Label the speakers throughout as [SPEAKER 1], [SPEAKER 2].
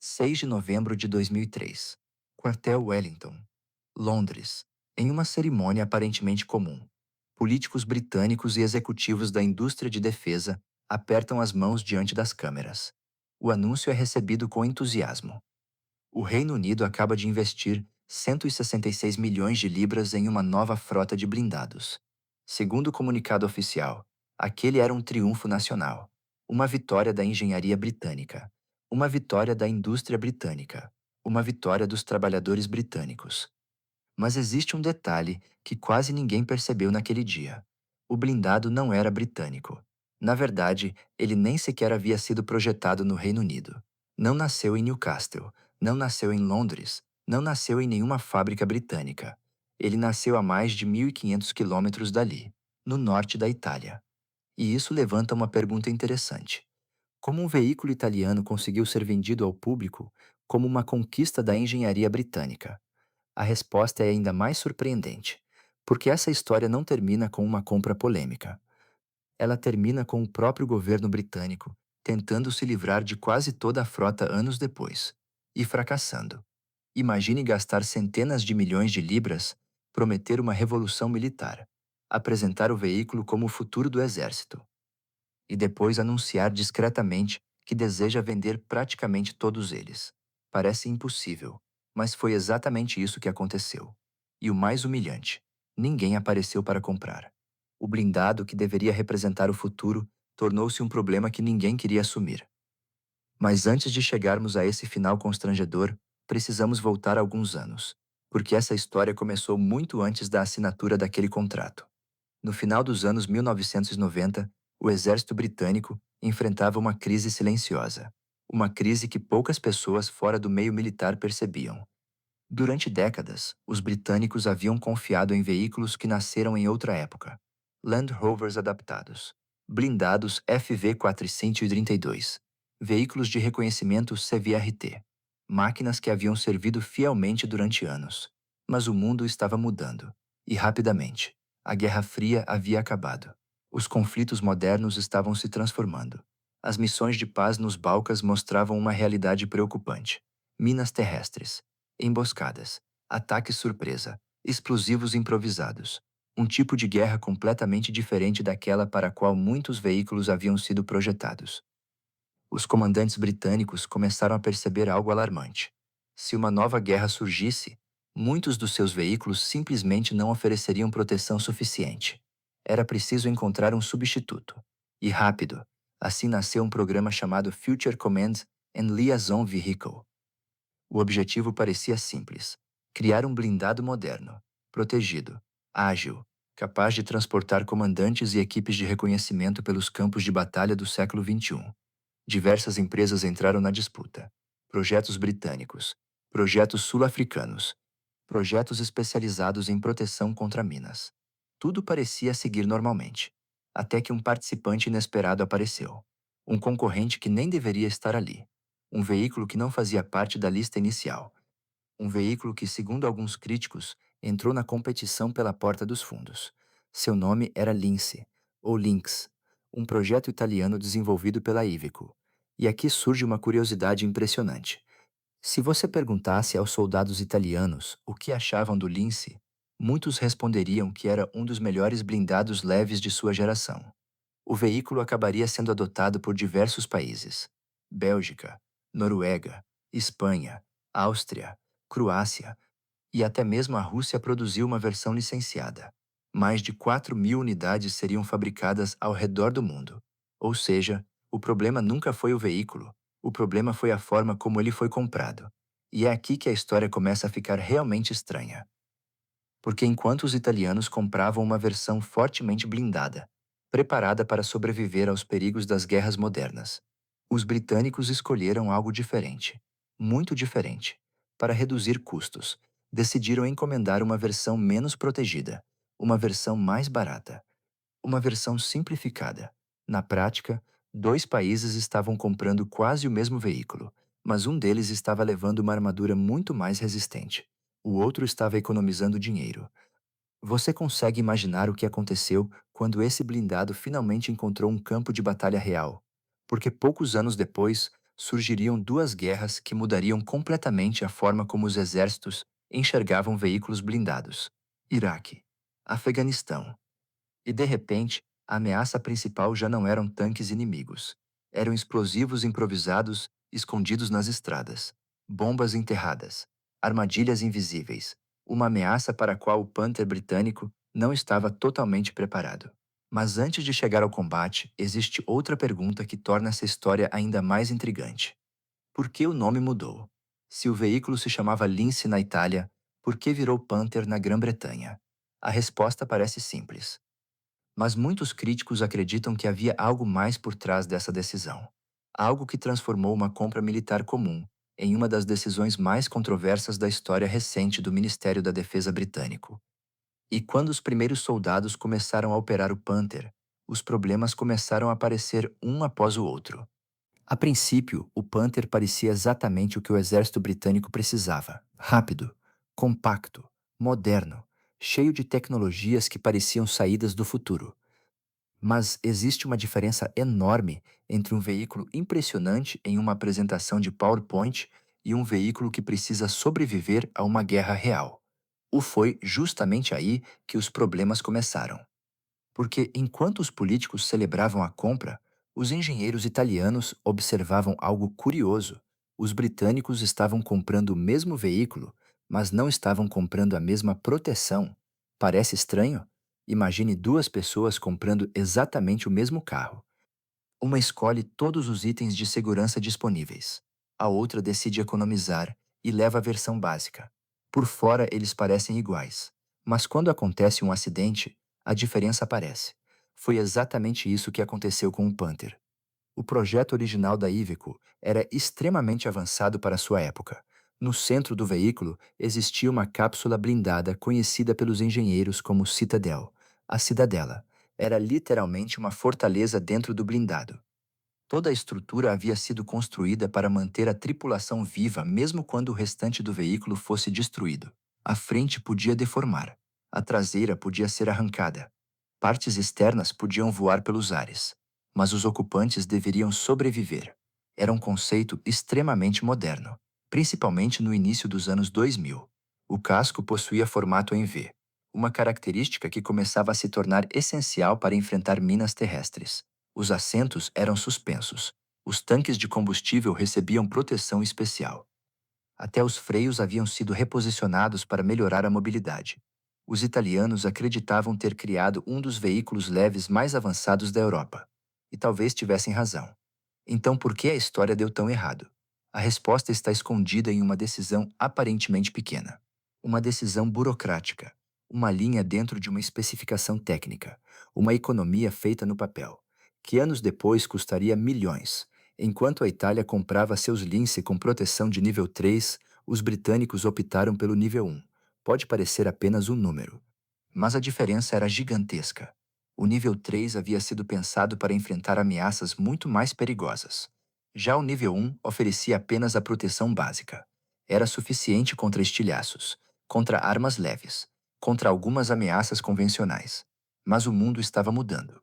[SPEAKER 1] 6 de novembro de 2003. Quartel Wellington, Londres. Em uma cerimônia aparentemente comum, políticos britânicos e executivos da indústria de defesa apertam as mãos diante das câmeras. O anúncio é recebido com entusiasmo. O Reino Unido acaba de investir 166 milhões de libras em uma nova frota de blindados. Segundo o comunicado oficial, aquele era um triunfo nacional, uma vitória da engenharia britânica, uma vitória da indústria britânica, uma vitória dos trabalhadores britânicos. Mas existe um detalhe que quase ninguém percebeu naquele dia. O blindado não era britânico. Na verdade, ele nem sequer havia sido projetado no Reino Unido. Não nasceu em Newcastle, não nasceu em Londres, não nasceu em nenhuma fábrica britânica. Ele nasceu a mais de 1.500 quilômetros dali, no norte da Itália. E isso levanta uma pergunta interessante. Como um veículo italiano conseguiu ser vendido ao público como uma conquista da engenharia britânica? A resposta é ainda mais surpreendente, porque essa história não termina com uma compra polêmica. Ela termina com o próprio governo britânico tentando se livrar de quase toda a frota anos depois e fracassando. Imagine gastar centenas de milhões de libras, prometer uma revolução militar, apresentar o veículo como o futuro do exército e depois anunciar discretamente que deseja vender praticamente todos eles. Parece impossível, mas foi exatamente isso que aconteceu. E o mais humilhante: ninguém apareceu para comprar. O blindado que deveria representar o futuro tornou-se um problema que ninguém queria assumir. Mas antes de chegarmos a esse final constrangedor, precisamos voltar alguns anos, porque essa história começou muito antes da assinatura daquele contrato. No final dos anos 1990, o exército britânico enfrentava uma crise silenciosa. Uma crise que poucas pessoas fora do meio militar percebiam. Durante décadas, os britânicos haviam confiado em veículos que nasceram em outra época. Land Rovers adaptados, blindados FV432, veículos de reconhecimento CVRT, máquinas que haviam servido fielmente durante anos. Mas o mundo estava mudando, e rapidamente. A Guerra Fria havia acabado. Os conflitos modernos estavam se transformando. As missões de paz nos Balcãs mostravam uma realidade preocupante. Minas terrestres, emboscadas, ataques surpresa, explosivos improvisados. Um tipo de guerra completamente diferente daquela para a qual muitos veículos haviam sido projetados. Os comandantes britânicos começaram a perceber algo alarmante. Se uma nova guerra surgisse, muitos dos seus veículos simplesmente não ofereceriam proteção suficiente. Era preciso encontrar um substituto. E rápido. Assim nasceu um programa chamado Future Command and Liaison Vehicle. O objetivo parecia simples: criar um blindado moderno, protegido, ágil, capaz de transportar comandantes e equipes de reconhecimento pelos campos de batalha do século XXI. Diversas empresas entraram na disputa. Projetos britânicos, projetos sul-africanos, projetos especializados em proteção contra minas. Tudo parecia seguir normalmente, até que um participante inesperado apareceu. Um concorrente que nem deveria estar ali. Um veículo que não fazia parte da lista inicial. Um veículo que, segundo alguns críticos, entrou na competição pela porta dos fundos. Seu nome era Lince, ou Lynx, um projeto italiano desenvolvido pela Iveco. E aqui surge uma curiosidade impressionante. Se você perguntasse aos soldados italianos o que achavam do Lince, muitos responderiam que era um dos melhores blindados leves de sua geração. O veículo acabaria sendo adotado por diversos países: Bélgica, Noruega, Espanha, Áustria, Croácia e até mesmo a Rússia produziu uma versão licenciada. Mais de 4.000 unidades seriam fabricadas ao redor do mundo. Ou seja, o problema nunca foi o veículo, o problema foi a forma como ele foi comprado. E é aqui que a história começa a ficar realmente estranha. Porque enquanto os italianos compravam uma versão fortemente blindada, preparada para sobreviver aos perigos das guerras modernas, os britânicos escolheram algo diferente, muito diferente. Para reduzir custos, decidiram encomendar uma versão menos protegida, uma versão mais barata, uma versão simplificada. Na prática, dois países estavam comprando quase o mesmo veículo, mas um deles estava levando uma armadura muito mais resistente. O outro estava economizando dinheiro. Você consegue imaginar o que aconteceu quando esse blindado finalmente encontrou um campo de batalha real? Porque poucos anos depois, surgiriam duas guerras que mudariam completamente a forma como os exércitos enxergavam veículos blindados: Iraque, Afeganistão. E de repente, a ameaça principal já não eram tanques inimigos. Eram explosivos improvisados escondidos nas estradas, bombas enterradas, armadilhas invisíveis, uma ameaça para a qual o Panther britânico não estava totalmente preparado. Mas antes de chegar ao combate, existe outra pergunta que torna essa história ainda mais intrigante. Por que o nome mudou? Se o veículo se chamava Lince na Itália, por que virou Panther na Grã-Bretanha? A resposta parece simples. Mas muitos críticos acreditam que havia algo mais por trás dessa decisão. Algo que transformou uma compra militar comum em uma das decisões mais controversas da história recente do Ministério da Defesa britânico. E quando os primeiros soldados começaram a operar o Panther, os problemas começaram a aparecer um após o outro. A princípio, o Panther parecia exatamente o que o exército britânico precisava: rápido, compacto, moderno, cheio de tecnologias que pareciam saídas do futuro. Mas existe uma diferença enorme entre um veículo impressionante em uma apresentação de PowerPoint e um veículo que precisa sobreviver a uma guerra real. Foi justamente aí que os problemas começaram. Porque enquanto os políticos celebravam a compra, os engenheiros italianos observavam algo curioso. Os britânicos estavam comprando o mesmo veículo, mas não estavam comprando a mesma proteção. Parece estranho? Imagine duas pessoas comprando exatamente o mesmo carro. Uma escolhe todos os itens de segurança disponíveis. A outra decide economizar e leva a versão básica. Por fora, eles parecem iguais. Mas quando acontece um acidente, a diferença aparece. Foi exatamente isso que aconteceu com o Panther. O projeto original da Iveco era extremamente avançado para sua época. No centro do veículo existia uma cápsula blindada conhecida pelos engenheiros como Citadel. A Cidadela era literalmente uma fortaleza dentro do blindado. Toda a estrutura havia sido construída para manter a tripulação viva mesmo quando o restante do veículo fosse destruído. A frente podia deformar, a traseira podia ser arrancada, partes externas podiam voar pelos ares, mas os ocupantes deveriam sobreviver. Era um conceito extremamente moderno, principalmente no início dos anos 2000. O casco possuía formato em V, uma característica que começava a se tornar essencial para enfrentar minas terrestres. Os assentos eram suspensos. Os tanques de combustível recebiam proteção especial. Até os freios haviam sido reposicionados para melhorar a mobilidade. Os italianos acreditavam ter criado um dos veículos leves mais avançados da Europa. E talvez tivessem razão. Então, por que a história deu tão errado? A resposta está escondida em uma decisão aparentemente pequena. Uma decisão burocrática. Uma linha dentro de uma especificação técnica. Uma economia feita no papel. Que anos depois custaria milhões. Enquanto a Itália comprava seus Lince com proteção de nível 3, os britânicos optaram pelo nível 1. Pode parecer apenas um número, mas a diferença era gigantesca. O nível 3 havia sido pensado para enfrentar ameaças muito mais perigosas. Já o nível 1 oferecia apenas a proteção básica. Era suficiente contra estilhaços, contra armas leves, contra algumas ameaças convencionais. Mas o mundo estava mudando.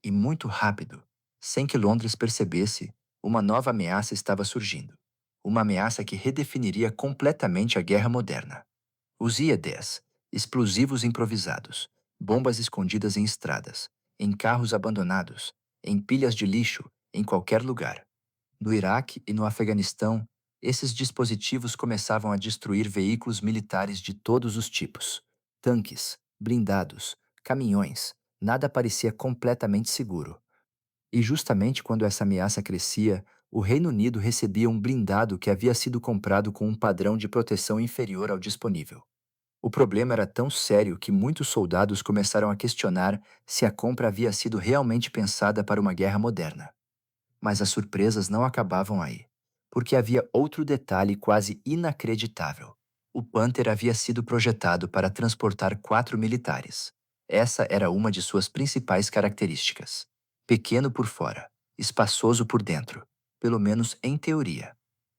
[SPEAKER 1] E muito rápido. Sem que Londres percebesse, uma nova ameaça estava surgindo. Uma ameaça que redefiniria completamente a guerra moderna. Os IEDs, explosivos improvisados, bombas escondidas em estradas, em carros abandonados, em pilhas de lixo, em qualquer lugar. No Iraque e no Afeganistão, esses dispositivos começavam a destruir veículos militares de todos os tipos. Tanques, blindados, caminhões, nada parecia completamente seguro. E justamente quando essa ameaça crescia, o Reino Unido recebia um blindado que havia sido comprado com um padrão de proteção inferior ao disponível. O problema era tão sério que muitos soldados começaram a questionar se a compra havia sido realmente pensada para uma guerra moderna. Mas as surpresas não acabavam aí, porque havia outro detalhe quase inacreditável. O Panther havia sido projetado para transportar 4 militares. Essa era uma de suas principais características. Pequeno por fora, espaçoso por dentro, pelo menos em teoria.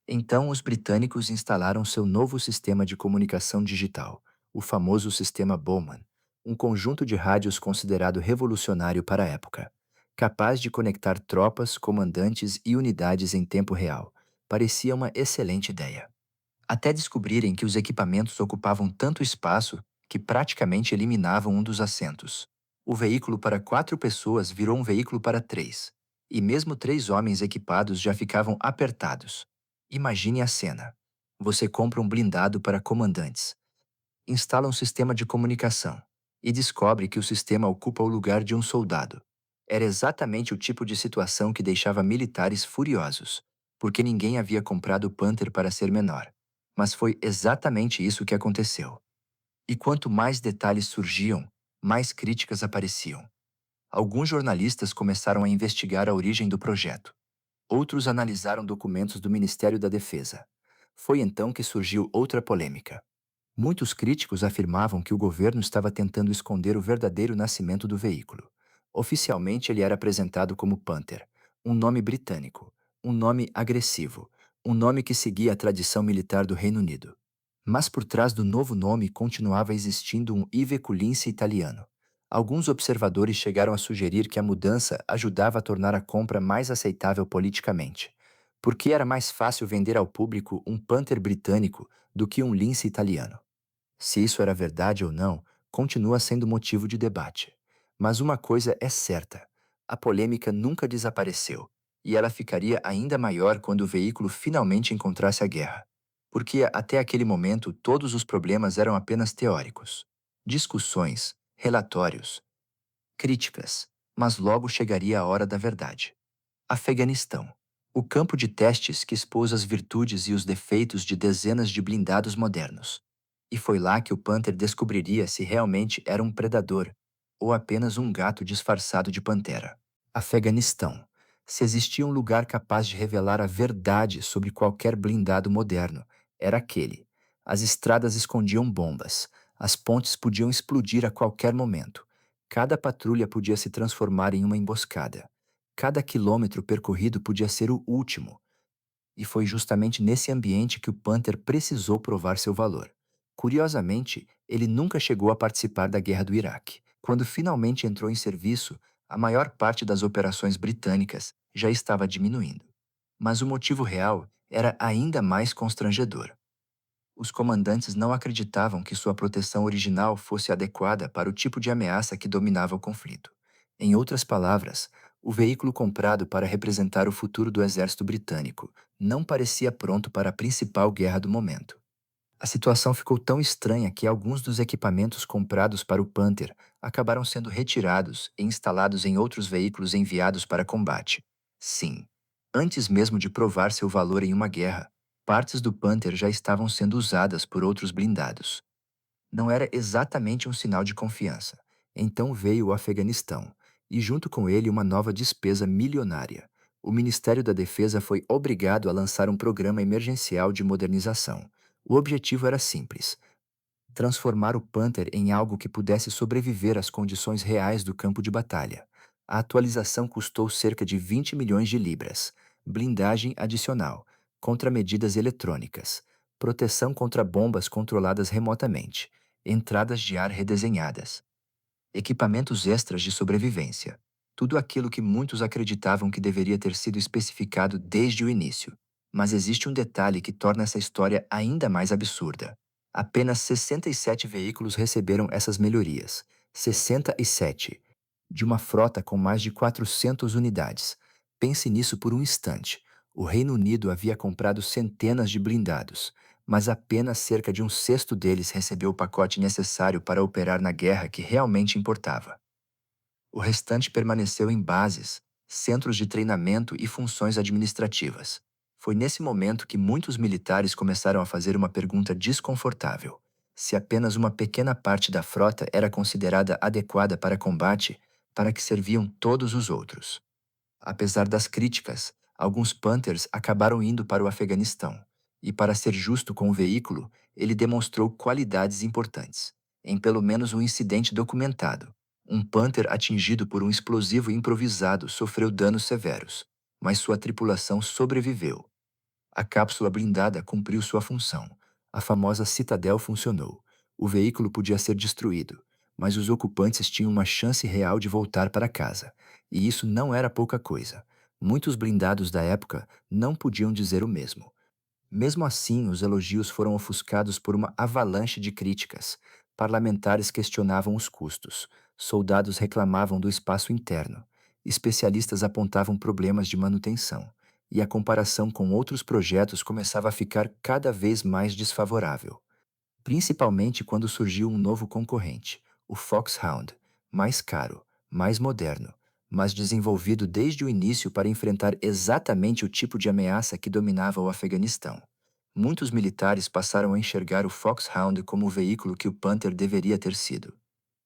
[SPEAKER 1] Então os britânicos instalaram seu novo sistema de comunicação digital, o famoso sistema Bowman, um conjunto de rádios considerado revolucionário para a época, capaz de conectar tropas, comandantes e unidades em tempo real, parecia uma excelente ideia. Até descobrirem que os equipamentos ocupavam tanto espaço que praticamente eliminavam um dos assentos. O veículo para 4 pessoas virou um veículo para 3. E mesmo 3 homens equipados já ficavam apertados. Imagine a cena. Você compra um blindado para comandantes, instala um sistema de comunicação e descobre que o sistema ocupa o lugar de um soldado. Era exatamente o tipo de situação que deixava militares furiosos, porque ninguém havia comprado o Panther para ser menor. Mas foi exatamente isso que aconteceu. E quanto mais detalhes surgiam, mais críticas apareciam. Alguns jornalistas começaram a investigar a origem do projeto. Outros analisaram documentos do Ministério da Defesa. Foi então que surgiu outra polêmica. Muitos críticos afirmavam que o governo estava tentando esconder o verdadeiro nascimento do veículo. Oficialmente, ele era apresentado como Panther, um nome britânico, um nome agressivo, um nome que seguia a tradição militar do Reino Unido. Mas por trás do novo nome continuava existindo um Iveco Lince italiano. Alguns observadores chegaram a sugerir que a mudança ajudava a tornar a compra mais aceitável politicamente, porque era mais fácil vender ao público um Panther britânico do que um Lince italiano. Se isso era verdade ou não, continua sendo motivo de debate. Mas uma coisa é certa: a polêmica nunca desapareceu, e ela ficaria ainda maior quando o veículo finalmente encontrasse a guerra. Porque até aquele momento todos os problemas eram apenas teóricos. Discussões, relatórios, críticas. Mas logo chegaria a hora da verdade. Afeganistão. O campo de testes que expôs as virtudes e os defeitos de dezenas de blindados modernos. E foi lá que o Panther descobriria se realmente era um predador ou apenas um gato disfarçado de pantera. Afeganistão. Se existia um lugar capaz de revelar a verdade sobre qualquer blindado moderno, era aquele. As estradas escondiam bombas, as pontes podiam explodir a qualquer momento. Cada patrulha podia se transformar em uma emboscada. Cada quilômetro percorrido podia ser o último, e foi justamente nesse ambiente que o Panther precisou provar seu valor. Curiosamente, ele nunca chegou a participar da Guerra do Iraque. Quando finalmente entrou em serviço, a maior parte das operações britânicas já estava diminuindo. Mas o motivo real era ainda mais constrangedor. Os comandantes não acreditavam que sua proteção original fosse adequada para o tipo de ameaça que dominava o conflito. Em outras palavras, o veículo comprado para representar o futuro do exército britânico não parecia pronto para a principal guerra do momento. A situação ficou tão estranha que alguns dos equipamentos comprados para o Panther acabaram sendo retirados e instalados em outros veículos enviados para combate. Sim, antes mesmo de provar seu valor em uma guerra, partes do Panther já estavam sendo usadas por outros blindados. Não era exatamente um sinal de confiança. Então veio o Afeganistão, e junto com ele uma nova despesa milionária. O Ministério da Defesa foi obrigado a lançar um programa emergencial de modernização. O objetivo era simples: transformar o Panther em algo que pudesse sobreviver às condições reais do campo de batalha. A atualização custou cerca de 20 milhões de libras, blindagem adicional, contramedidas eletrônicas, proteção contra bombas controladas remotamente, entradas de ar redesenhadas, equipamentos extras de sobrevivência. Tudo aquilo que muitos acreditavam que deveria ter sido especificado desde o início. Mas existe um detalhe que torna essa história ainda mais absurda. Apenas 67 veículos receberam essas melhorias. 67. De uma frota com mais de 400 unidades. Pense nisso por um instante. O Reino Unido havia comprado centenas de blindados, mas apenas cerca de um sexto deles recebeu o pacote necessário para operar na guerra que realmente importava. O restante permaneceu em bases, centros de treinamento e funções administrativas. Foi nesse momento que muitos militares começaram a fazer uma pergunta desconfortável: se apenas uma pequena parte da frota era considerada adequada para combate, para que serviam todos os outros? Apesar das críticas, alguns Panthers acabaram indo para o Afeganistão, e para ser justo com o veículo, ele demonstrou qualidades importantes. Em pelo menos um incidente documentado, um Panther atingido por um explosivo improvisado sofreu danos severos, mas sua tripulação sobreviveu. A cápsula blindada cumpriu sua função. A famosa citadel funcionou. O veículo podia ser destruído, mas os ocupantes tinham uma chance real de voltar para casa. E isso não era pouca coisa. Muitos blindados da época não podiam dizer o mesmo. Mesmo assim, os elogios foram ofuscados por uma avalanche de críticas. Parlamentares questionavam os custos, soldados reclamavam do espaço interno, especialistas apontavam problemas de manutenção, e a comparação com outros projetos começava a ficar cada vez mais desfavorável. Principalmente quando surgiu um novo concorrente, o Foxhound, mais caro, mais moderno, mas desenvolvido desde o início para enfrentar exatamente o tipo de ameaça que dominava o Afeganistão. Muitos militares passaram a enxergar o Foxhound como o veículo que o Panther deveria ter sido.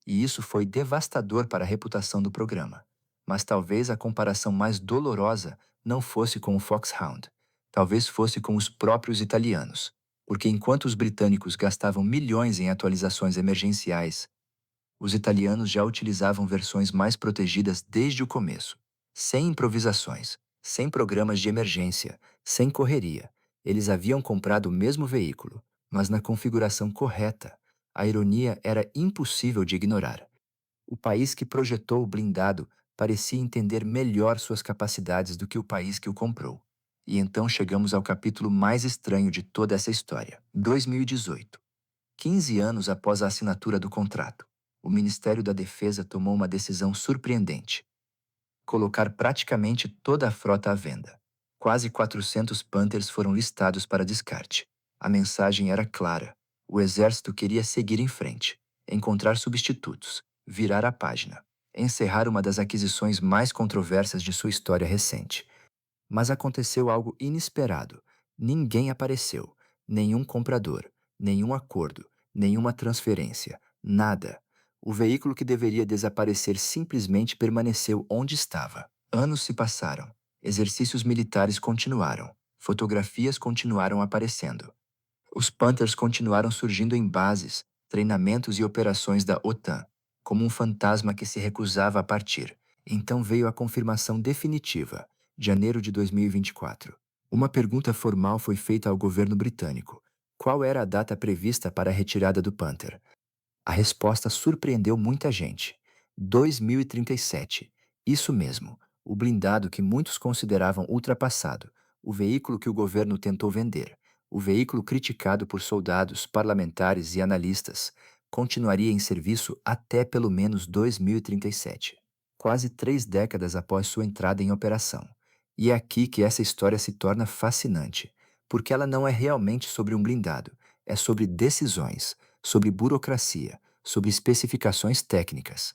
[SPEAKER 1] E isso foi devastador para a reputação do programa. Mas talvez a comparação mais dolorosa não fosse com o Foxhound. Talvez fosse com os próprios italianos. Porque enquanto os britânicos gastavam milhões em atualizações emergenciais, os italianos já utilizavam versões mais protegidas desde o começo. Sem improvisações, sem programas de emergência, sem correria. Eles haviam comprado o mesmo veículo, mas na configuração correta. A ironia era impossível de ignorar. O país que projetou o blindado parecia entender melhor suas capacidades do que o país que o comprou. E então chegamos ao capítulo mais estranho de toda essa história. 2018. 15 anos após a assinatura do contrato, o Ministério da Defesa tomou uma decisão surpreendente: colocar praticamente toda a frota à venda. Quase 400 Panthers foram listados para descarte. A mensagem era clara: o exército queria seguir em frente, encontrar substitutos, virar a página, encerrar uma das aquisições mais controversas de sua história recente. Mas aconteceu algo inesperado. Ninguém apareceu. Nenhum comprador, nenhum acordo, nenhuma transferência, nada. O veículo que deveria desaparecer simplesmente permaneceu onde estava. Anos se passaram. Exercícios militares continuaram. Fotografias continuaram aparecendo. Os Panthers continuaram surgindo em bases, treinamentos e operações da OTAN, como um fantasma que se recusava a partir. Então veio a confirmação definitiva, janeiro de 2024. Uma pergunta formal foi feita ao governo britânico: qual era a data prevista para a retirada do Panther? A resposta surpreendeu muita gente. 2037. Isso mesmo, o blindado que muitos consideravam ultrapassado, o veículo que o governo tentou vender, o veículo criticado por soldados, parlamentares e analistas, continuaria em serviço até pelo menos 2037, quase 3 décadas após sua entrada em operação. E é aqui que essa história se torna fascinante, porque ela não é realmente sobre um blindado, é sobre decisões, sobre burocracia, sobre especificações técnicas,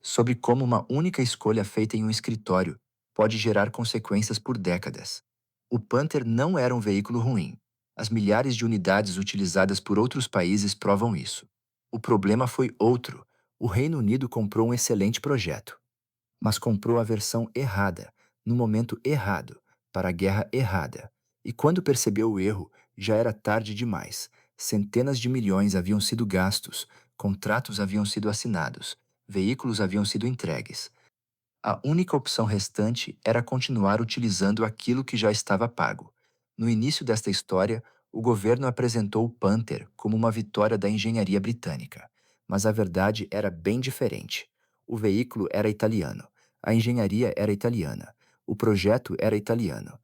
[SPEAKER 1] sobre como uma única escolha feita em um escritório pode gerar consequências por décadas. O Panther não era um veículo ruim. As milhares de unidades utilizadas por outros países provam isso. O problema foi outro. O Reino Unido comprou um excelente projeto, mas comprou a versão errada, no momento errado, para a guerra errada. E quando percebeu o erro, já era tarde demais. Centenas de milhões haviam sido gastos, contratos haviam sido assinados, veículos haviam sido entregues. A única opção restante era continuar utilizando aquilo que já estava pago. No início desta história, o governo apresentou o Panther como uma vitória da engenharia britânica, mas a verdade era bem diferente. O veículo era italiano, a engenharia era italiana, o projeto era italiano.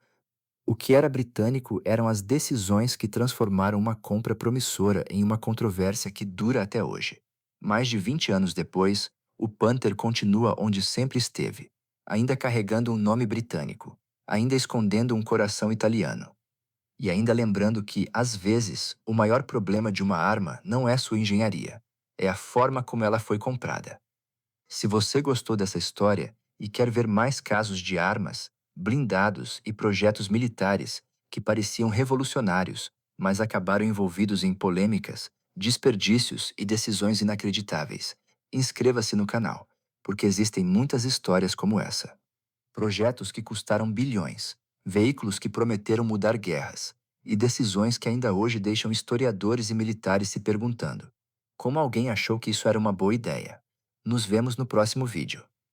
[SPEAKER 1] O que era britânico eram as decisões que transformaram uma compra promissora em uma controvérsia que dura até hoje. Mais de 20 anos depois, o Panther continua onde sempre esteve, ainda carregando um nome britânico, ainda escondendo um coração italiano. E ainda lembrando que, às vezes, o maior problema de uma arma não é sua engenharia, é a forma como ela foi comprada. Se você gostou dessa história e quer ver mais casos de armas, blindados e projetos militares que pareciam revolucionários, mas acabaram envolvidos em polêmicas, desperdícios e decisões inacreditáveis, inscreva-se no canal, porque existem muitas histórias como essa. Projetos que custaram bilhões, veículos que prometeram mudar guerras, e decisões que ainda hoje deixam historiadores e militares se perguntando: como alguém achou que isso era uma boa ideia? Nos vemos no próximo vídeo.